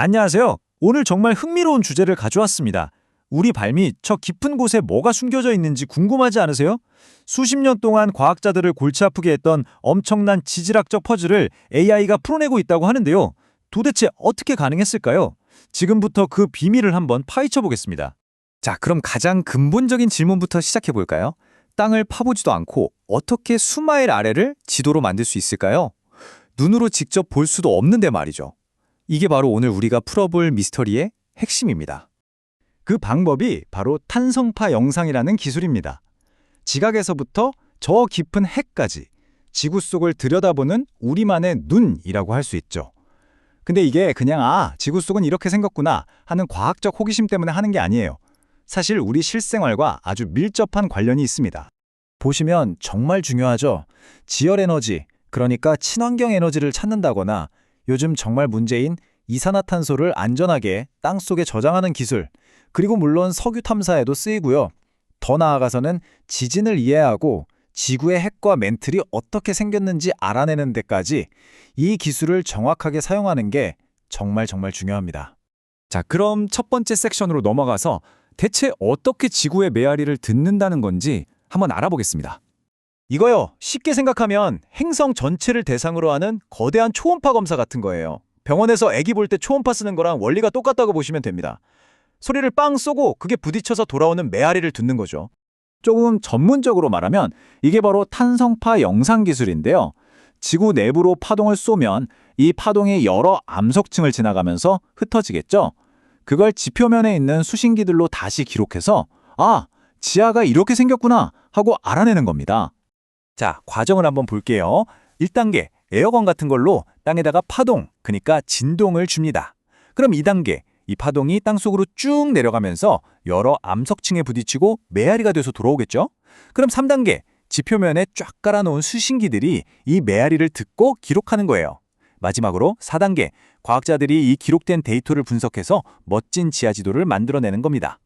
안녕하세요. 오늘 정말 흥미로운 주제를 가져왔습니다. 우리 발밑 저 깊은 곳에 뭐가 숨겨져 있는지 궁금하지 않으세요? 수십 년 동안 과학자들을 골치 아프게 했던 엄청난 지질학적 퍼즐을 AI가 풀어내고 있다고 하는데요. 도대체 어떻게 가능했을까요? 지금부터 그 비밀을 한번 파헤쳐 보겠습니다. 자, 그럼 가장 근본적인 질문부터 시작해 볼까요? 땅을 파보지도 않고 어떻게 수마일 아래를 지도로 만들 수 있을까요? 눈으로 직접 볼 수도 없는데 말이죠. 이게 바로 오늘 우리가 풀어볼 미스터리의 핵심입니다. 그 방법이 바로 탄성파 영상이라는 기술입니다. 지각에서부터 저 깊은 핵까지 지구 속을 들여다보는 우리만의 눈이라고 할 수 있죠. 근데 이게 그냥 지구 속은 이렇게 생겼구나 하는 과학적 호기심 때문에 하는 게 아니에요. 사실 우리 실생활과 아주 밀접한 관련이 있습니다. 보시면 정말 중요하죠. 지열 에너지, 그러니까 친환경 에너지를 찾는다거나 요즘 정말 문제인 이산화탄소를 안전하게 땅속에 저장하는 기술, 그리고 물론 석유 탐사에도 쓰이고요. 더 나아가서는 지진을 이해하고 지구의 핵과 멘틀이 어떻게 생겼는지 알아내는 데까지 이 기술을 정확하게 사용하는 게 정말 중요합니다. 자, 그럼 첫 번째 섹션으로 넘어가서 대체 어떻게 지구의 메아리를 듣는다는 건지 한번 알아보겠습니다. 이거요, 쉽게 생각하면 행성 전체를 대상으로 하는 거대한 초음파 검사 같은 거예요. 병원에서 아기 볼 때 초음파 쓰는 거랑 원리가 똑같다고 보시면 됩니다. 소리를 빵 쏘고 그게 부딪혀서 돌아오는 메아리를 듣는 거죠. 조금 전문적으로 말하면 이게 바로 탄성파 영상 기술인데요. 지구 내부로 파동을 쏘면 이 파동이 여러 암석층을 지나가면서 흩어지겠죠. 그걸 지표면에 있는 수신기들로 다시 기록해서 지하가 이렇게 생겼구나 하고 알아내는 겁니다. 자, 과정을 한번 볼게요. 1단계, 에어건 같은 걸로 땅에다가 파동, 그러니까 진동을 줍니다. 그럼 2단계, 이 파동이 땅속으로 쭉 내려가면서 여러 암석층에 부딪히고 메아리가 돼서 돌아오겠죠? 그럼 3단계, 지표면에 쫙 깔아놓은 수신기들이 이 메아리를 듣고 기록하는 거예요. 마지막으로 4단계, 과학자들이 이 기록된 데이터를 분석해서 멋진 지하지도를 만들어내는 겁니다.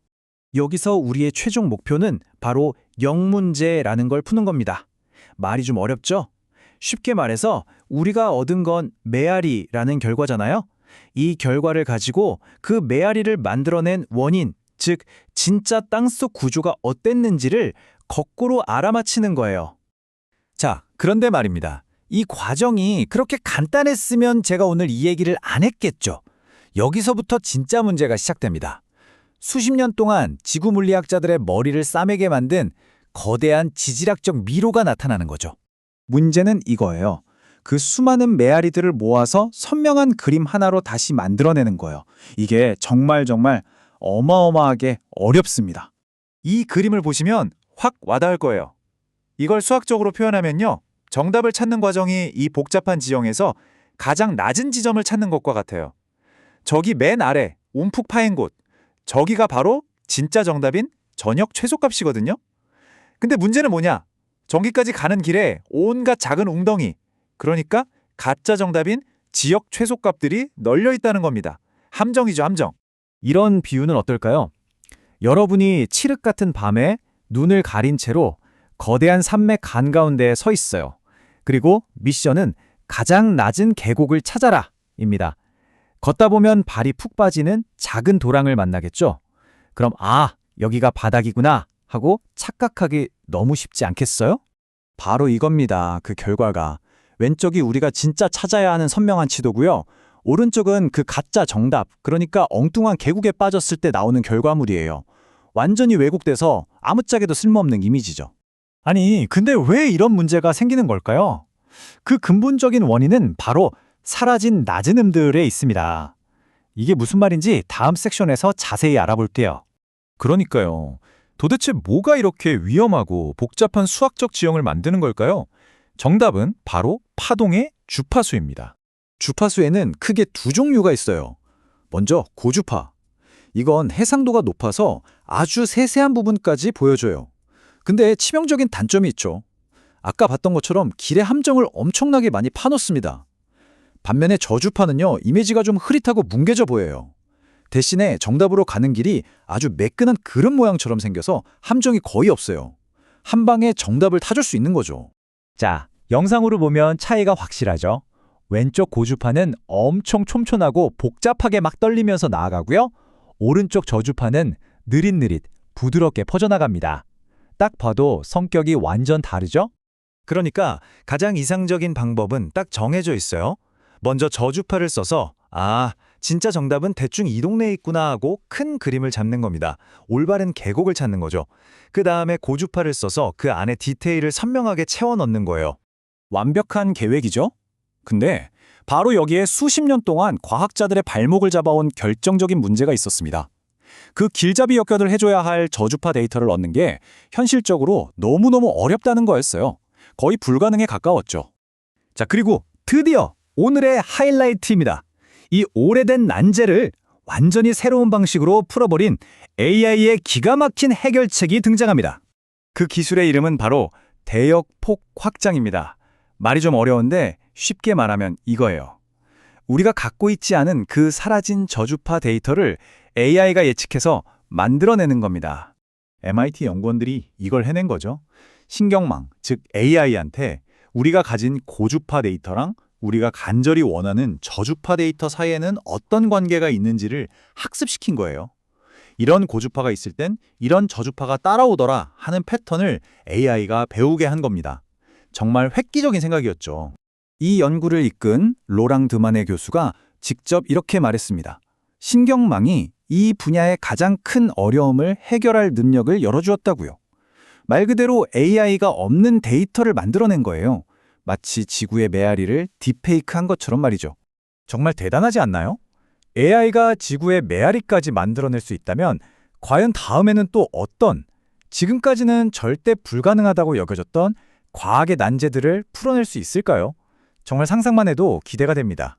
여기서 우리의 최종 목표는 바로 영문제라는 걸 푸는 겁니다. 말이 좀 어렵죠? 쉽게 말해서 우리가 얻은 건 메아리라는 결과잖아요. 이 결과를 가지고 그 메아리를 만들어낸 원인, 즉 진짜 땅속 구조가 어땠는지를 거꾸로 알아맞히는 거예요. 자, 그런데 말입니다. 이 과정이 그렇게 간단했으면 제가 오늘 이 얘기를 안 했겠죠. 여기서부터 진짜 문제가 시작됩니다. 수십 년 동안 지구 물리학자들의 머리를 싸매게 만든 거대한 지질학적 미로가 나타나는 거죠. 문제는 이거예요. 그 수많은 메아리들을 모아서 선명한 그림 하나로 다시 만들어내는 거예요. 이게 정말 어마어마하게 어렵습니다. 이 그림을 보시면 확 와닿을 거예요. 이걸 수학적으로 표현하면요, 정답을 찾는 과정이 이 복잡한 지형에서 가장 낮은 지점을 찾는 것과 같아요. 저기 맨 아래 움푹 파인 곳, 저기가 바로 진짜 정답인 전역 최소값이거든요. 근데 문제는 뭐냐? 저기까지 가는 길에 온갖 작은 웅덩이, 그러니까 가짜 정답인 지역 최소값들이 널려 있다는 겁니다. 함정이죠, 함정. 이런 비유는 어떨까요? 여러분이 칠흑 같은 밤에 눈을 가린 채로 거대한 산맥 한가운데에 서 있어요. 그리고 미션은 가장 낮은 계곡을 찾아라 입니다. 걷다 보면 발이 푹 빠지는 작은 도랑을 만나겠죠? 그럼 여기가 바닥이구나 하고 착각하기 너무 쉽지 않겠어요? 바로 이겁니다. 그 결과가. 왼쪽이 우리가 진짜 찾아야 하는 선명한 지도고요. 오른쪽은 그 가짜 정답, 그러니까 엉뚱한 계곡에 빠졌을 때 나오는 결과물이에요. 완전히 왜곡돼서 아무짝에도 쓸모없는 이미지죠. 아니, 근데 왜 이런 문제가 생기는 걸까요? 그 근본적인 원인은 바로 사라진 낮은 음들에 있습니다. 이게 무슨 말인지 다음 섹션에서 자세히 알아볼게요. 그러니까요. 도대체 뭐가 이렇게 위험하고 복잡한 수학적 지형을 만드는 걸까요? 정답은 바로 파동의 주파수입니다. 주파수에는 크게 두 종류가 있어요. 먼저 고주파. 이건 해상도가 높아서 아주 세세한 부분까지 보여줘요. 근데 치명적인 단점이 있죠. 아까 봤던 것처럼 길에 함정을 엄청나게 많이 파놓습니다. 반면에 저주파는요, 이미지가 좀 흐릿하고 뭉개져 보여요. 대신에 정답으로 가는 길이 아주 매끈한 그릇 모양처럼 생겨서 함정이 거의 없어요. 한 방에 정답을 타줄 수 있는 거죠. 자, 영상으로 보면 차이가 확실하죠. 왼쪽 고주파는 엄청 촘촘하고 복잡하게 막 떨리면서 나아가고요. 오른쪽 저주파는 느릿느릿 부드럽게 퍼져나갑니다. 딱 봐도 성격이 완전 다르죠? 그러니까 가장 이상적인 방법은 딱 정해져 있어요. 먼저 저주파를 써서 진짜 정답은 대충 이 동네에 있구나 하고 큰 그림을 잡는 겁니다. 올바른 계곡을 찾는 거죠. 그 다음에 고주파를 써서 그 안에 디테일을 선명하게 채워 넣는 거예요. 완벽한 계획이죠? 근데 바로 여기에 수십 년 동안 과학자들의 발목을 잡아온 결정적인 문제가 있었습니다. 그 길잡이 역할을 해줘야 할 저주파 데이터를 얻는 게 현실적으로 너무너무 어렵다는 거였어요. 거의 불가능에 가까웠죠. 자, 그리고 드디어 오늘의 하이라이트입니다. 이 오래된 난제를 완전히 새로운 방식으로 풀어버린 AI의 기가 막힌 해결책이 등장합니다. 그 기술의 이름은 바로 대역폭 확장입니다. 말이 좀 어려운데 쉽게 말하면 이거예요. 우리가 갖고 있지 않은 그 사라진 저주파 데이터를 AI가 예측해서 만들어내는 겁니다. MIT 연구원들이 이걸 해낸 거죠. 신경망, 즉 AI한테 우리가 가진 고주파 데이터랑 우리가 간절히 원하는 저주파 데이터 사이에는 어떤 관계가 있는지를 학습시킨 거예요. 이런 고주파가 있을 땐 이런 저주파가 따라오더라 하는 패턴을 AI가 배우게 한 겁니다. 정말 획기적인 생각이었죠. 이 연구를 이끈 로랑 드마네 교수가 직접 이렇게 말했습니다. 신경망이 이 분야의 가장 큰 어려움을 해결할 능력을 열어주었다고요. 말 그대로 AI가 없는 데이터를 만들어낸 거예요. 마치 지구의 메아리를 딥페이크한 것처럼 말이죠. 정말 대단하지 않나요? AI가 지구의 메아리까지 만들어낼 수 있다면 과연 다음에는 또 어떤, 지금까지는 절대 불가능하다고 여겨졌던 과학의 난제들을 풀어낼 수 있을까요? 정말 상상만 해도 기대가 됩니다.